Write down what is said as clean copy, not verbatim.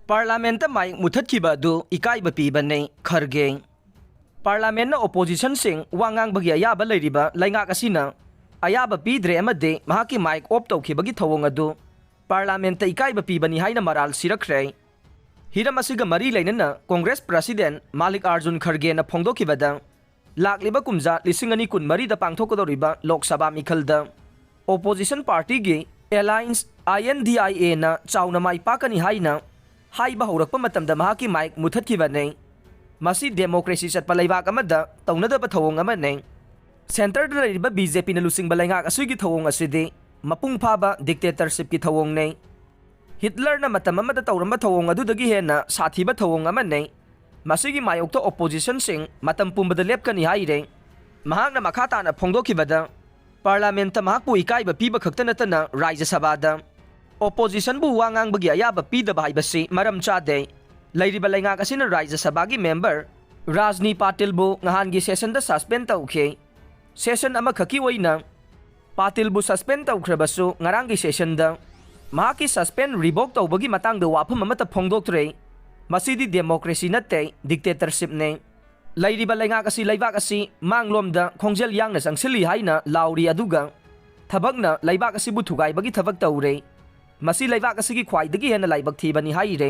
parliament mic मुथतखिबा अदु इकाइबा पीबने Kharge parliament opposition Singh वांगांगबगी अयाबा लेरिबा लैंगाक असिना अयाबा पीद्रे अमदे महाकी mic off तौखिबगी थवोंग अदु पार्लियामेंट इकाइबा पीबनी हाइना मराल सिरखरे हिरम असिगा मरी लेनना कांग्रेस प्रेसिडेंट मल्लिकार्जुन खरगे न फोंदोखिबदा लाक्लिबा कुमजा लिसिंग अनि कुन मरी दा पांगथोकदोरिबा लोकसभा मिखलदा ओपोजिशन पार्टी गे एलायंस INDIA ना चाउना माइ पाकनी हाइना हाइबा हौरकपा मतमदा महाकी माइक मुथतखिबने मसी डेमोक्रेसी चटपा लैबाक अमदा तौनदबा थवोंग अमने सेंटर लैरिबा BJP न लुसिंगबा लैंगाक असुगी थवोंग असिदि मपुंग फाबा डिक्टेटरशिप की थवोंग ने हिटलर न मतम अमदा तौरंबा थवोंग अदुदगी हेना साथीबा थवोंग अमने मसीगी मायोक्तो ओपोजिशन सिंह मतम पुंबदा लेपकनी हाइरे महाकना मखा ताना फोंदोखिबदा पार्लियामेंट महाकपु इकाइबा पीबा खक्ता नतना राज्य सभादा ओपोजिशन बु वांगांगबगी अयाबा पीदबा हाइबसी मरम चादे लैरिबा लैंगाक असिना राज्य सभागी मेंबर राजनी पाटिल बु nghangi सेशन दा सस्पेंड तौखे सेशन अमा खकी ओइना पाटिल बु सस्पेंड तौख्रबसु ngaranggi सेशन दा महाकी सस्पेंड रिवोक तौबगी मतंगदा वाफम अमता फोंदोक्त्रे मसीदी डेमोक्रेसी नते डिक्टेटरशिप ने लैरिबा लैंगाक असि लैबाक असि मांगलोमदा खोंजेल यांगना संगसिली हाइना लाउरी अदुगा थबकना लैबाक असि बु थुगाइबगी थबक तौरे मसी लैबाक असि की ख्वाइदगी हेना लाइबक थीबनी हाइरे